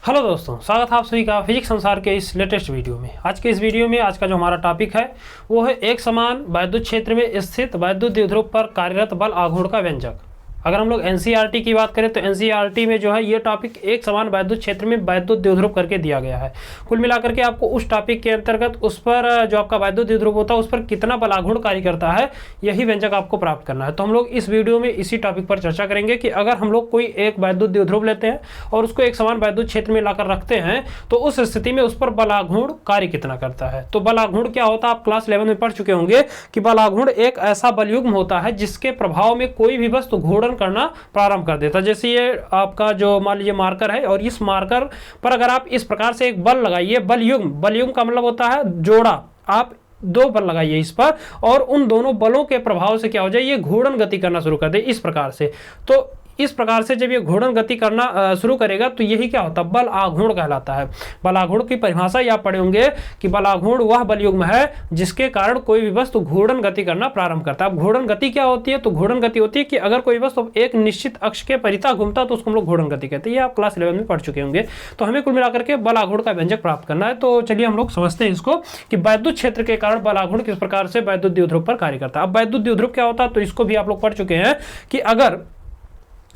Hello दोस्तों, स्वागत है आप सभी का फिजिक्स संसार के इस लेटेस्ट वीडियो में। आज के इस वीडियो में आज का जो हमारा टॉपिक है वो है एक समान वैद्युत क्षेत्र में स्थित वैद्युत द्विध्रुव पर कार्यरत बल आघूर्ण का व्यंजक। अगर हम लोग एनसीईआरटी की बात करें तो एनसीईआरटी में जो है ये टॉपिक एक समान वैद्युत क्षेत्र में वैद्युत द्विध्रुव करके दिया गया है। कुल मिलाकर के आपको उस टॉपिक के अंतर्गत उस पर जो आपका वैद्युत द्विध्रुव होता है उस पर कितना बल आघूर्ण कार्य करता है, यही व्यंजक आपको प्राप्त करना है। तो हम लोग इस वीडियो में इसी टॉपिक पर चर्चा करेंगे कि अगर हम लोग कोई एक वैद्युत द्विध्रुव लेते हैं और उसको एक समान वैद्युत क्षेत्र में लाकर रखते हैं तो उस स्थिति में उस पर बल आघूर्ण कार्य कितना करता है। तो बल आघूर्ण क्या होता है, आप क्लास 11 में पढ़ चुके होंगे कि बल आघूर्ण एक ऐसा बलयुग्म होता है जिसके प्रभाव में कोई भी वस्तु घूर्णन करना प्रारंभ कर देता है। जैसे ये आपका जो मान लीजिए मार्कर है और इस मार्कर पर अगर आप इस प्रकार से एक बल लगाइए, बलयुग्म का मतलब होता है जोड़ा, आप दो बल लगाइए इस पर और उन दोनों बलों के प्रभाव से क्या हो जाए, ये घूर्णन गति करना शुरू कर दे इस प्रकार से। तो इस प्रकार से जब ये घूर्णन गति करना शुरू करेगा तो यही क्या होता है, बल आघूर्ण कहलाता है। बल आघूर्ण की परिभाषा ही आप पढ़े होंगे कि बल आघूर्ण वह बलयुग्म है जिसके कारण कोई भी वस्तु घूर्णन गति करना प्रारंभ करता है। अब घूर्णन गति क्या होती है, तो घूर्णन गति होती है कि अगर कोई वस्तु एक निश्चित अक्ष के परितः घूमता है तो उसको हम लोग घूर्णन गति कहते हैं। ये आप क्लास 11 में पढ़ चुके होंगे। तो हमें कुल मिलाकर के बल आघूर्ण का व्यंजक प्राप्त करना है। तो चलिए हम लोग समझते हैं इसको कि वैद्युत क्षेत्र के कारण बल आघूर्ण किस प्रकार से वैद्युत द्विध्रुव पर कार्य करता है। अब वैद्युत द्विध्रुव क्या होता है, तो इसको भी आप लोग पढ़ चुके हैं कि अगर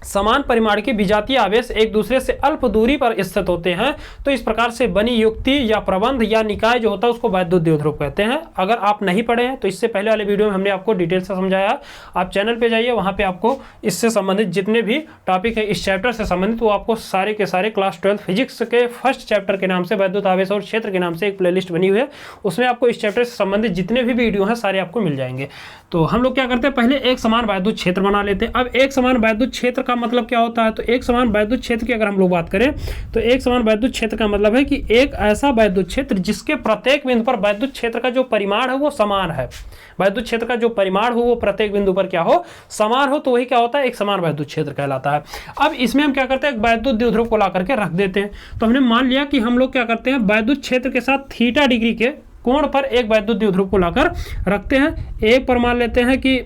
समान परिमाण के विजातीय आवेश एक दूसरे से अल्प दूरी पर स्थित होते हैं तो इस प्रकार से बनी युक्ति या प्रबंध या निकाय जो होता है उसको वैद्युत द्विध्रुव कहते हैं। अगर आप नहीं पढ़े हैं तो इससे पहले वाले वीडियो में हमने आपको डिटेल से समझाया, आप चैनल पे जाइए, वहां पे आपको इससे संबंधित जितने भी टॉपिक है इस चैप्टर से संबंधित वो आपको सारे के सारे क्लास 12 फिजिक्स के फर्स्ट चैप्टर के नाम से वैद्युत आवेश और क्षेत्र के नाम से एक प्लेलिस्ट बनी हुई है, उसमें आपको इस चैप्टर से संबंधित जितने भी वीडियो हैं सारे आपको मिल जाएंगे। तो हम लोग क्या करते हैं, पहले एक समान वैद्युत क्षेत्र बना लेते हैं। अब एक समान वैद्युत क्षेत्र का मतलब क्या होता है, तो एक समान वैद्युत क्षेत्र की अगर हम लोग बात करें तो एक समान वैद्युत क्षेत्र का मतलब है कि एक ऐसा वैद्युत क्षेत्र जिसके प्रत्येक बिंदु पर वैद्युत क्षेत्र का जो परिमाण है वो समान है। वैद्युत क्षेत्र का जो परिमाण हो वो प्रत्येक बिंदु पर क्या हो, समान हो, तो वही क्या होता है, एक समान वैद्युत क्षेत्र कहलाता है। अब इसमें हम क्या करते हैं, एक वैद्युत द्विध्रुव को ला करके रख देते हैं। तो हमने मान लिया कि हम लोग क्या करते हैं, वैद्युत क्षेत्र के साथ थीटा डिग्री के कोण पर एक वैद्युत द्विध्रुव को लाकर रखते हैं। एक पर मान लेते हैं कि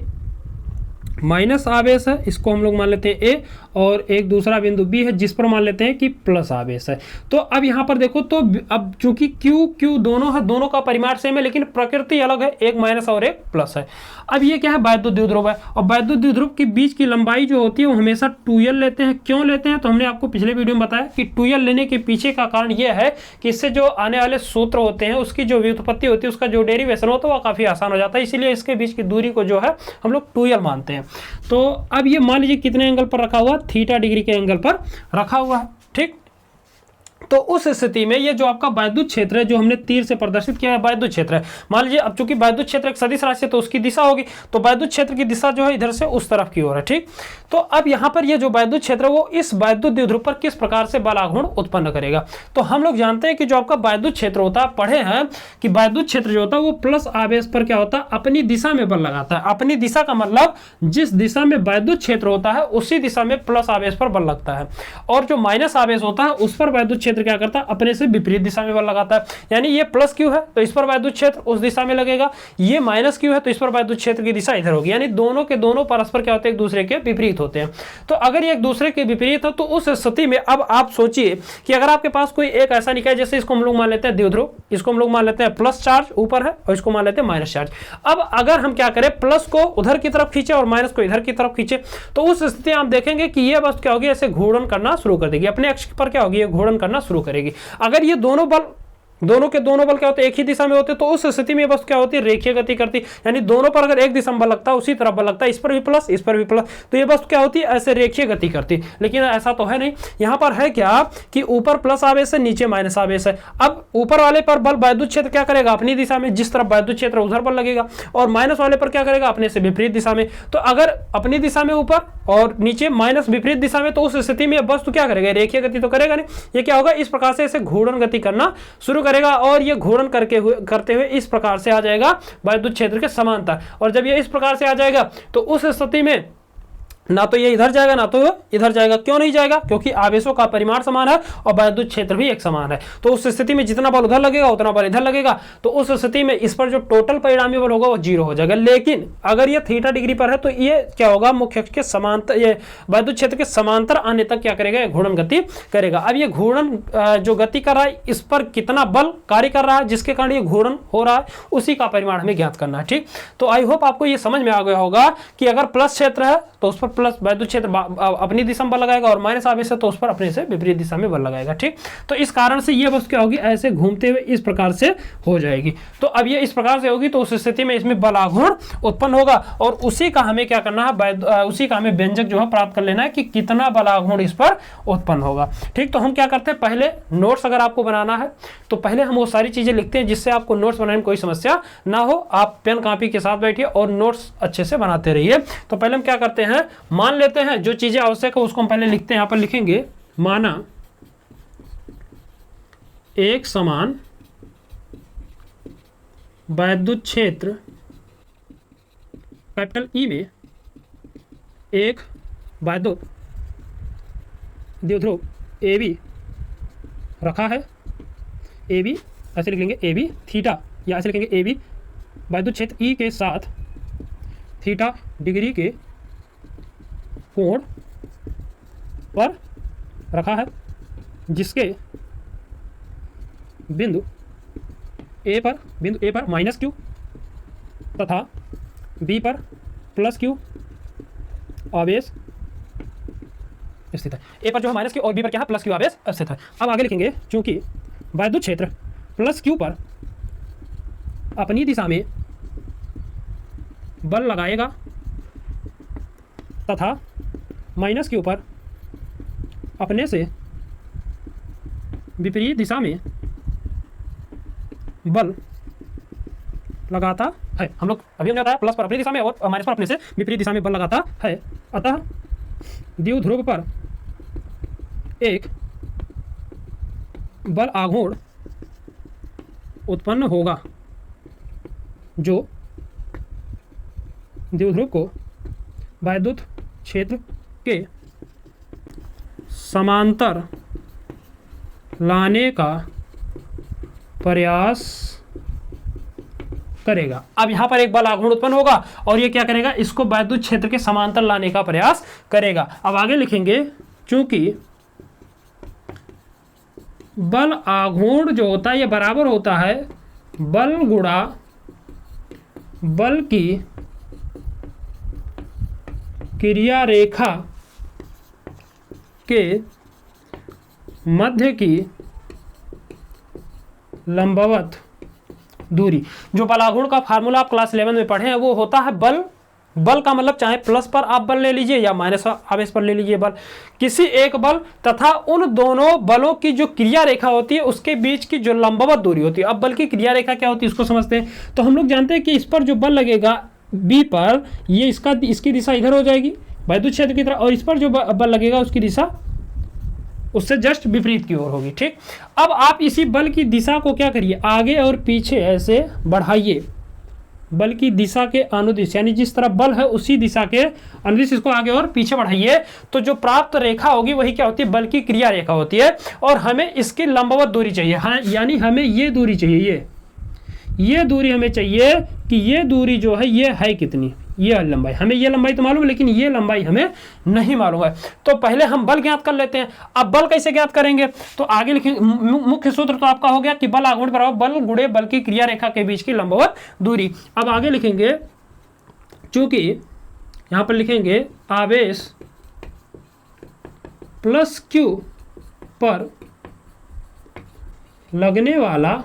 माइनस आवेश है, इसको हम लोग मान लेते हैं ए, और एक दूसरा बिंदु बी है जिस पर मान लेते हैं कि प्लस आवेश है। तो अब यहाँ पर देखो, तो अब चूंकि क्यू दोनों है, दोनों का परिमाण सेम है लेकिन प्रकृति अलग है, एक माइनस और एक प्लस है। अब ये क्या है, वैद्युत द्विध्रुव है और वैद्युत द्विध्रुव के बीच की लंबाई जो होती है वो हमेशा 2l लेते हैं। क्यों लेते हैं, तो हमने आपको पिछले वीडियो में बताया कि 2l लेने के पीछे का कारण यह है कि इससे जो आने वाले सूत्र होते हैं उसकी जो व्युत्पत्ति होती है, उसका जो डेरिवेशन होता है वो काफी आसान हो जाता है, इसीलिए इसके बीच की दूरी को जो है हम लोग 2l मानते हैं। तो अब ये मान लीजिए कितने एंगल पर रखा हुआ, थीटा डिग्री के एंगल पर रखा हुआ है, ठीक। तो उस स्थिति में ये जो आपका वैद्युत क्षेत्र है जो हमने तीर से प्रदर्शित किया है वैद्युत क्षेत्र है, मान लीजिए अब चूंकि वैद्युत क्षेत्र एक सदिश राशि है तो उसकी दिशा होगी, तो वैद्युत क्षेत्र की दिशा जो है इधर से उस तरफ की ओर है, ठीक। तो अब यहाँ पर ये जो वैद्युत क्षेत्र है वो इस वैद्युत द्विध्रुव पर किस प्रकार से बल आघूर्ण उत्पन्न करेगा। तो हम लोग जानते हैं कि जो आपका वैद्युत क्षेत्र होता है, पढ़े हैं कि वैद्युत क्षेत्र जो होता है वो प्लस आवेश पर क्या होता है, अपनी दिशा में बल लगाता है। अपनी दिशा का मतलब जिस दिशा में वैद्युत क्षेत्र होता है उसी दिशा में प्लस आवेश पर बल लगता है, और जो माइनस आवेश होता है उस पर वैद्युत क्षेत्र क्या करता है, अपने से विपरीत दिशा में बल लगाता है। यानी ये प्लस क्यू है तो इस पर वैद्युत क्षेत्र उस दिशा में लगेगा, ये माइनस क्यू है तो इस पर वैद्युत क्षेत्र की दिशा इधर होगी। यानी दोनों के दोनों परस्पर क्या होते हैं, एक दूसरे के विपरीत होते हैं। तो अगर ये एक दूसरे के विपरीत हो तो उस स्थिति में अब आप सोचिए कि अगर आपके पास कोई एक ऐसा निकाय, जैसे इसको हम लोग मान लेते हैं द्विध्रुव, इसको हम लोग मान लेते हैं प्लस चार्ज ऊपर है और इसको मान लेते हैं माइनस चार्ज। अब अगर हम क्या करें, प्लस को उधर की तरफ खींचे और माइनस को इधर की तरफ खींचे तो उस स्थिति में आप देखेंगे कि ये वस्तु क्या होगी, ऐसे घूर्णन करना शुरू कर देगी, अपने अक्ष पर क्या होगी, ये घूर्णन करना शुरू करेगी। अगर ये दोनों के दोनों बल क्या होते हैं, एक ही दिशा में होते हैं, तो उस स्थिति में वस्तु क्या होती है, रेखीय गति करती है। यानी दोनों पर अगर एक दिशा में बल लगता है उसी तरफ बल लगता है, इस पर भी प्लस इस पर भी प्लस, तो ये वस्तु क्या होती है, ऐसे रेखीय गति करती है। लेकिन ऐसा तो है नहीं, यहाँ पर है क्या कि ऊपर प्लस आवेश है, नीचे माइनस आवेश है। अब ऊपर वाले पर बल वैद्युत क्षेत्र क्या करेगा, अपनी दिशा में, जिस तरफ वैद्युत क्षेत्र उधर बल लगेगा, और माइनस वाले पर क्या करेगा, अपने से विपरीत दिशा में। तो अगर अपनी दिशा में ऊपर और नीचे माइनस विपरीत दिशा में, तो उस स्थिति में वस्तु क्या करेगा, रेखीय गति तो करेगा नहीं, ये क्या होगा, इस प्रकार से इसे घूर्णन गति करना शुरू करेगा और ये घूर्णन करते हुए इस प्रकार से आ जाएगा वैद्युत क्षेत्र के समांतर। और जब ये इस प्रकार से आ जाएगा तो उस स्थिति में ना तो ये इधर जाएगा ना तो इधर जाएगा। क्यों नहीं जाएगा? क्योंकि आवेशों का परिमाण समान है और वैद्युत क्षेत्र भी एक समान है। तो उस स्थिति में जितना बल उधर लगेगा उतना बल इधर लगेगा, तो उस स्थिति में इस पर जो टोटल परिणामी बल होगा वो 0 हो जाएगा। लेकिन अगर ये थीटा डिग्री पर है तो ये क्या होगा, मुख्य अक्ष के समांतर, ये वैद्युत क्षेत्र के समांतर आने तक क्या करेगा, घूर्णन गति करेगा। अब ये घूर्णन जो गति कर रहा है इस पर कितना बल कार्य कर रहा है जिसके कारण ये घूर्णन हो रहा है, उसी का परिमाण हमें ज्ञात करना है। ठीक, तो आई होप आपको ये समझ में आ गया होगा कि अगर प्लस क्षेत्र है तो उस पर प्लस वैद्युत क्षेत्र अपनी दिशा में बल लगाएगा और माइनस आवेश है तो उस पर अपने से विपरीत दिशा में बल लगाएगा। ठीक, तो इस कारण से ये वस्तु क्या होगी, ऐसे घूमते हुए इस प्रकार से हो जाएगी। तो अब ये इस प्रकार से होगी तो उस स्थिति में इसमें बल आघूर्ण उत्पन्न होगा और उसी का हमें क्या करना है, उसी का हमें व्यंजक जो है प्राप्त कर लेना है कि कितना बल आघूर्ण इस पर उत्पन्न होगा। ठीक, तो हम क्या करते हैं, पहले नोट्स अगर आपको बनाना है तो पहले हम वो सारी चीजें लिखते हैं जिससे आपको नोट्स बनाने में कोई समस्या ना हो। आप पेन कॉपी के साथ बैठिए और नोट्स अच्छे से बनाते रहिए। तो पहले हम क्या करते हैं, मान लेते हैं जो चीजें आवश्यक है उसको हम पहले लिखते हैं। यहां पर लिखेंगे माना एक समान वैद्युत क्षेत्र कैपिटल ई में एक वैद्युत द्विध्रुव ए बी रखा है। ए बी ऐसे लिख लेंगे, ए बी थीटा, या ऐसे लिखेंगे ए बी वैद्युत क्षेत्र ई के साथ थीटा डिग्री के कोण पर रखा है, जिसके बिंदु ए पर माइनस क्यू तथा बी पर प्लस क्यू आवेश स्थित है। ए पर जो है माइनस क्यू और बी पर क्या है, प्लस क्यू आवेश स्थित है। अब आगे लिखेंगे चूंकि वैद्युत क्षेत्र प्लस क्यू पर अपनी दिशा में बल लगाएगा तथा माइनस क्यू पर अपने से विपरीत दिशा में बल लगाता है। हम लोग अभी हमने बताया प्लस पर अपनी दिशा में और माइनस पर अपने से विपरीत दिशा में बल लगाता है। अतः द्विध्रुव पर एक बल आघूर्ण उत्पन्न होगा जो द्विध्रुव को वैद्युत क्षेत्र के समांतर लाने का प्रयास करेगा। अब यहां पर एक बल आघूर्ण उत्पन्न होगा और ये क्या करेगा, इसको वैद्युत क्षेत्र के समांतर लाने का प्रयास करेगा। अब आगे लिखेंगे चूंकि बल आघूर्ण जो होता है ये बराबर होता है बल गुणा बल की क्रिया रेखा के मध्य की लंबवत दूरी। जो बल आघूर्ण का फार्मूला आप क्लास 11 में पढ़े हैं वो होता है बल का मतलब चाहे प्लस पर आप बल ले लीजिए या माइनस आवेश पर ले लीजिए बल, किसी एक बल तथा उन दोनों बलों की जो क्रिया रेखा होती है उसके बीच की जो लंबवत दूरी होती है। अब बल की क्रिया रेखा क्या होती है उसको समझते हैं। तो हम लोग जानते हैं कि इस पर जो बल लगेगा बी पर, ये इसकी दिशा इधर हो जाएगी वैद्युत क्षेत्र की तरह, और इस पर जो बल लगेगा उसकी दिशा उससे जस्ट विपरीत की ओर होगी। ठीक, अब आप इसी बल की दिशा को क्या करिए, आगे और पीछे ऐसे बढ़ाइए। बल की दिशा के अनुदिश, यानी जिस तरफ बल है उसी दिशा के अनुदिश इसको आगे और पीछे बढ़ाइए तो जो प्राप्त रेखा होगी वही क्या होती है, बल की क्रिया रेखा होती है। और हमें इसकी लंबवत दूरी चाहिए, हाँ, यानी हमें ये दूरी चाहिए, ये दूरी हमें चाहिए कि ये दूरी जो है ये है कितनी, ये लंबाई। हमें ये लंबाई तो मालूम है लेकिन ये लंबाई हमें नहीं मालूम है। तो पहले हम बल ज्ञात कर लेते हैं। अब बल कैसे ज्ञात करेंगे, तो आगे लिखेंगे मुख्य सूत्र तो आपका हो गया कि बल आघूर्ण बराबर बल गुणे बल की क्रिया रेखा के बीच की लंबवत दूरी। अब आगे लिखेंगे चूंकि यहां पर लिखेंगे आवेश प्लस क्यू पर लगने वाला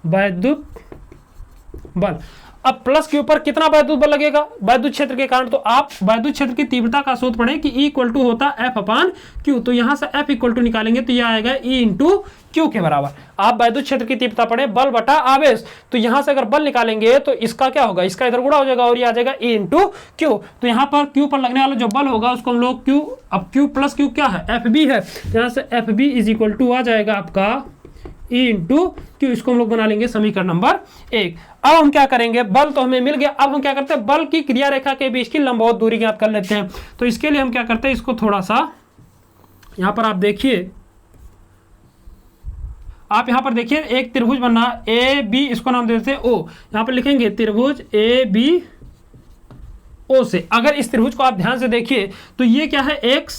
वैद्युत बल। अब प्लस के ऊपर कितना वैद्युत बल लगेगा वैद्युत क्षेत्र के कारण, तो आप वैद्युत क्षेत्र की तीव्रता का सूत्र पढ़ें कि E इक्वल टू होता है F अपान Q। तो यहां से F इक्वल टू निकालेंगे तो यह आएगा E इंटू Q के बराबर। आप वैद्युत क्षेत्र की तीव्रता पढ़ें बल बटा आवेश, तो यहां से अगर बल निकालेंगे तो इसका क्या होगा, इसका इधर गुणा हो जाएगा और ये आ जाएगा E इंटू Q। तो यहाँ पर Q पर लगने वाला जो बल होगा उसको हम लोग Q, अब Q प्लस Q क्या है, FB है, यहाँ से FB इज इक्वल टू आ जाएगा आपका E इंटू Q। इसको हम लोग बना लेंगे समीकरण नंबर 1। अब हम क्या करेंगे, बल तो हमें मिल गया, अब हम क्या करते हैं, बल की क्रिया रेखा के बीच की लंबवत दूरी ज्ञात कर लेते हैं। तो इसके लिए हम क्या करते हैं, इसको थोड़ा सा यहां पर आप देखिए, आप यहां पर देखिए एक त्रिभुज बनना ए बी, इसको नाम देते हैं ओ, यहां पर लिखेंगे त्रिभुज ए बी ओ से। अगर इस त्रिभुज को आप ध्यान से देखिए तो ये क्या है, एक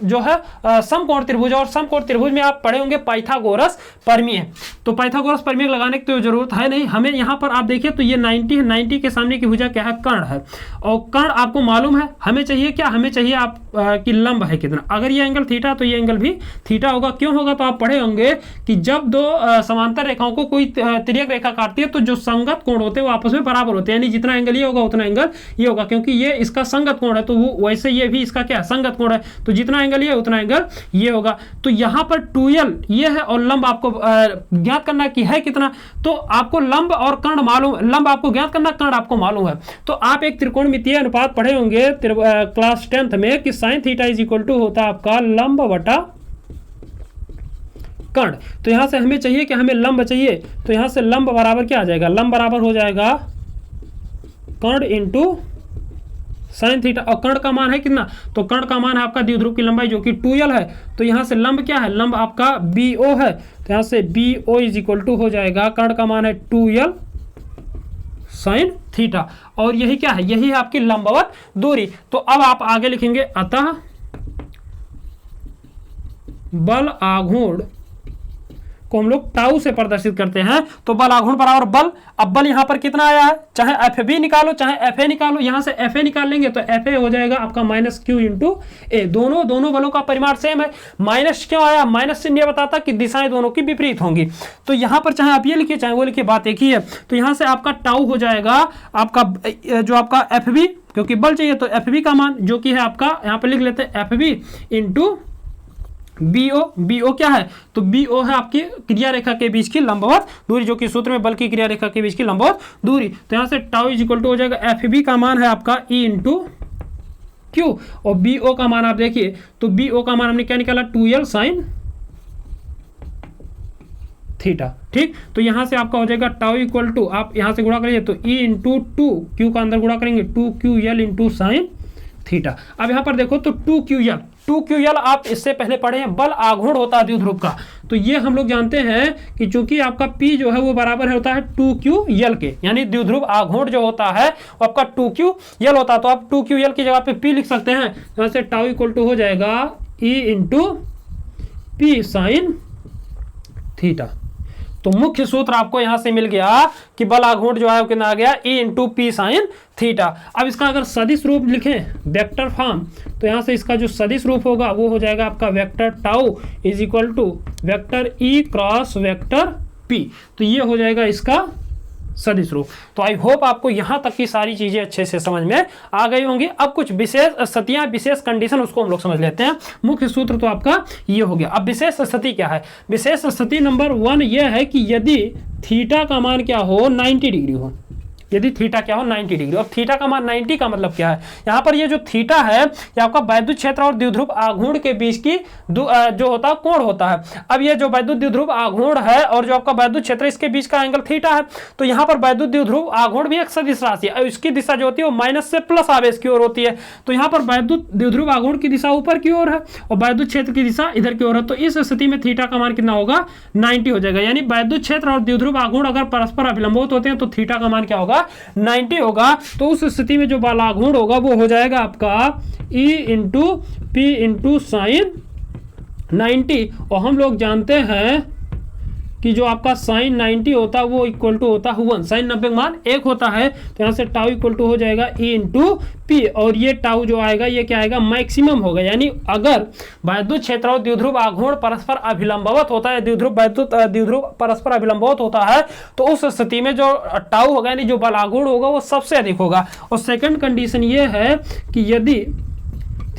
जो है समकोण त्रिभुज, और समकोण त्रिभुज में आप पढ़े होंगे पाइथागोरस प्रमेय। तो पाइथागोरस प्रमेय लगाने की तो जरूरत है नहीं हमें, यहाँ पर आप देखिए तो ये 90 है, 90 के सामने की भुजा क्या है, कर्ण है, और कर्ण आपको मालूम है, हमें चाहिए क्या, हमें चाहिए आप की लंब है कितना। अगर ये एंगल थीटा तो ये एंगल भी थीटा होगा। क्यों होगा, तो आप पढ़े होंगे कि जब दो समांतर रेखाओं को कोई तिर्यक रेखा काटती है तो जो संगत कोण होते हैं वो आपस में बराबर होते हैं, यानी जितना एंगल ये होगा उतना एंगल ये होगा, क्योंकि ये इसका संगत कोण है, तो वो वैसे ये भी इसका क्या है, संगत कोण है, तो जितना एंगल ये उतना एंगल ये होगा। तो यहाँ पर 2l ये है और लंब आपको ज्ञात करना कि है कितना, तो आपको लंब और कर्ण मालूम, लंब आपको ज्ञात करना, कर्ण आपको मालूम है। तो आप एक त्रिकोणमितीय अनुपात पढ़े होंगे क्लास 10th में कि sin theta is equal to होता है आपका लंब बटा कर्ण। तो यहां से हमें चाहिए कि हमें लंब चाहिए, तो यहां से लंब बराबर क्या आ जाएगा, लंब बराबर हो जाएगा कर्ण इंटू साइन थीटा, और कर्ण का मान है कितना, तो कर्ण का मान है आपका द्विध्रुव की लंबाई जो कि 2l है। तो यहां से लंब क्या है, लंब आपका BO है, तो यहां से BO इज इक्वल टू हो जाएगा, कर्ण का मान है 2l साइन थीटा, और यही क्या है, यही है आपकी लंबवत दूरी। तो अब आप आगे लिखेंगे, अतः बल आघूर्ण को हम लोग टाउ से प्रदर्शित करते हैं। तो बल आघूर्ण बराबर बल, अब बल यहां पर कितना आया है, चाहे FB निकालो चाहे FA निकालो, यहां से FA निकाल लेंगे तो FA हो जाएगा आपका -Q इंटू ए, दोनों बलों का परिमाण सेम है। माइनस क्यों आया, माइनस चिन्ह बताता कि दिशाएं दोनों की विपरीत होंगी। तो यहां पर चाहे आप ये लिखिए चाहे वो लिखिए, बात एक ही है। तो यहां से आपका टाउ हो जाएगा आपका जो आपका FB, क्योंकि बल चाहिए तो FB का मान जो कि है आपका, यहां पर लिख लेते हैं FB इंटू BO क्या है, तो BO है आपकी क्रिया रेखा के बीच की लंबवत दूरी, जो कि सूत्र में बल की क्रिया रेखा के बीच की लंबवत दूरी। तो यहां से टाउ इज इक्वल टू हो जाएगा, FB का मान है आपका E इंटू Q, और BO का मान आप देखिए तो BO का मान हमने क्या निकाला, 2l साइन थीटा। ठीक, तो यहां से आपका हो जाएगा टाउ इक्वल टू, आप यहां से गुणा करिए तो E इंटू 2, Q का अंदर गुणा करेंगे 2QL इंटू साइन थीटा। अब यहां पर देखो तो 2QL आप इससे पहले पढ़े हैं, बल आघूर्ण होता है द्विध्रुव का। तो ये हम लोग जानते हैं कि चूंकि आपका P जो है वो बराबर होता है 2QL के, यानी द्विध्रुव आघूर्ण जो होता है वो आपका 2QL होता है। तो आप 2QL की जगह पे P लिख सकते हैं, यहाँ से टाउ इक्वल टू हो जाएगा E into P sine theta. तो मुख्य सूत्र आपको यहां से मिल गया कि बल आघूर्ण जो है वो कितना आ गया, E into P sine theta. अब इसका अगर सदिश रूप लिखें वेक्टर फॉर्म, तो यहां से इसका जो सदिश रूप होगा वो हो जाएगा आपका vector tau is equal to vector E cross vector P। तो ये हो जाएगा इसका सदिश रूप। तो आई होप आपको यहां तक की सारी चीजें अच्छे से समझ में आ गई होंगी। अब कुछ विशेष स्थितियां, विशेष कंडीशन, उसको हम लोग समझ लेते हैं। मुख्य सूत्र तो आपका ये हो गया। अब विशेष स्थिति क्या है, विशेष स्थिति नंबर 1 ये है कि यदि थीटा का मान क्या हो, 90 डिग्री हो, यदि थीटा क्या हो 90 डिग्री। अब थीटा का मान 90 का मतलब क्या है, यहाँ पर ये जो थीटा है ये आपका वैद्युत क्षेत्र और द्विध्रुव आघूर्ण के बीच की जो होता है कोण होता है। अब ये जो वैद्युत द्विध्रुव आघूर्ण है और जो आपका वैद्युत क्षेत्र, इसके बीच का एंगल थीटा है। तो यहाँ पर वैद्युत द्विध्रुव आघूर्ण भी एक सदिश राशि है, इसकी दिशा जो होती है वो माइनस से प्लस आवेश की ओर होती है। तो यहाँ पर वैद्युत द्विध्रुव आघूर्ण की दिशा ऊपर की ओर है और वैद्युत क्षेत्र की दिशा इधर की ओर है। तो इस स्थिति में थीटा का मान कितना होगा, 90 हो जाएगा। यानी वैद्युत क्षेत्र और द्विध्रुव आघूर्ण अगर परस्पर अभिलंबित होते हैं तो थीटा का मान क्या होगा, 90 होगा। तो उस स्थिति में जो बल आघूर्ण होगा वो हो जाएगा आपका E into P into sine 90। और हम लोग जानते हैं कि जो आपका साइन 90 होता है वो इक्वल टू होता है 1, साइन 90 मान 1 होता है। तो यहाँ से टाउ इक्वल टू हो जाएगा E इंटू P, और ये टाउ जो आएगा ये क्या आएगा, मैक्सिमम होगा। यानी अगर वैद्युत क्षेत्र और द्विध्रुव आघूर्ण परस्पर अभिलंबवत होता है, द्विध्रुव परस्पर अभिलंबवत होता है, तो उस स्थिति में जो टाउ होगा यानी जो बल आघूर्ण होगा वो सबसे अधिक होगा। और सेकंड कंडीशन ये है कि यदि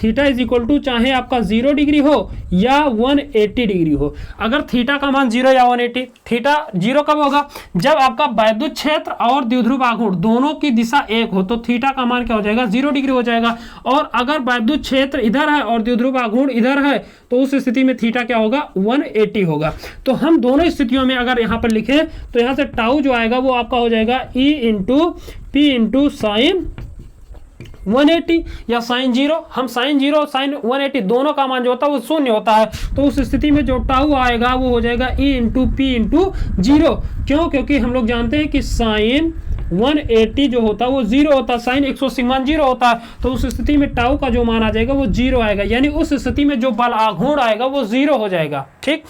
थीटा इज इक्वल टू चाहे आपका 0 डिग्री हो या 180 डिग्री हो। अगर थीटा का मान 0 या 180, थीटा 0 कब होगा? जब आपका वैद्युत क्षेत्र और द्विध्रुव आघूर्ण दोनों की दिशा एक हो, तो थीटा का मान क्या हो जाएगा? 0 डिग्री हो जाएगा। और अगर वैद्युत क्षेत्र इधर है और द्विध्रुव आघूर्ण इधर है, तो उस स्थिति में थीटा क्या होगा? 180 होगा। तो हम दोनों स्थितियों में अगर यहाँ पर लिखें तो यहाँ से टाउ जो आएगा वो आपका हो जाएगा E into P into sine 180 या साइन 0। हम साइन 0 साइन 180 दोनों का मान जो होता है वो शून्य होता है, तो उस स्थिति में जो टाउ आएगा वो हो जाएगा E इंटू पी इंटू 0। क्यों? क्योंकि हम लोग जानते हैं कि साइन 180 जो होता है वो 0 होता है, साइन 180 मान 0 होता है, तो उस स्थिति में टाउ का जो मान आ जाएगा वो 0 आएगा। यानी उस स्थिति में जो बल आघूर्ण आएगा वो 0 हो जाएगा। ठीक,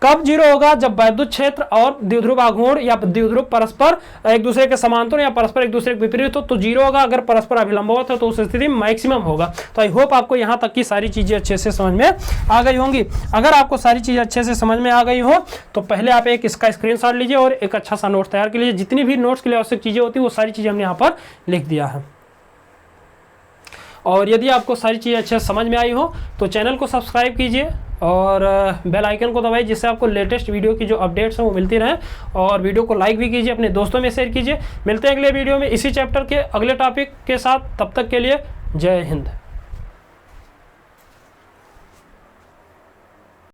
कब 0 होगा? जब वैद्युत क्षेत्र और द्विध्रुव आघूर्ण या द्विध्रुव परस्पर एक दूसरे के समांतर या परस्पर एक दूसरे के विपरीत हो तो 0 होगा। अगर परस्पर अभिलंबवत हो तो उस स्थिति में मैक्सिमम होगा। तो आई होप आपको यहाँ तक की सारी चीजें अच्छे से समझ में आ गई होंगी। अगर आपको सारी चीजें अच्छे से समझ में आ गई हो तो पहले आप एक इसका स्क्रीनशॉट लीजिए और एक अच्छा सा नोट्स तैयार कर लीजिए। जितनी भी नोट्स के लिए आवश्यक चीजें होती है वो सारी चीजें हमने यहाँ पर लिख दिया है। और यदि आपको सारी चीज़ें अच्छे से समझ में आई हो तो चैनल को सब्सक्राइब कीजिए और बेल आइकन को दबाइए, जिससे आपको लेटेस्ट वीडियो की जो अपडेट्स हैं वो मिलती रहें। और वीडियो को लाइक भी कीजिए, अपने दोस्तों में शेयर कीजिए। मिलते हैं अगले वीडियो में इसी चैप्टर के अगले टॉपिक के साथ। तब तक के लिए जय हिंद।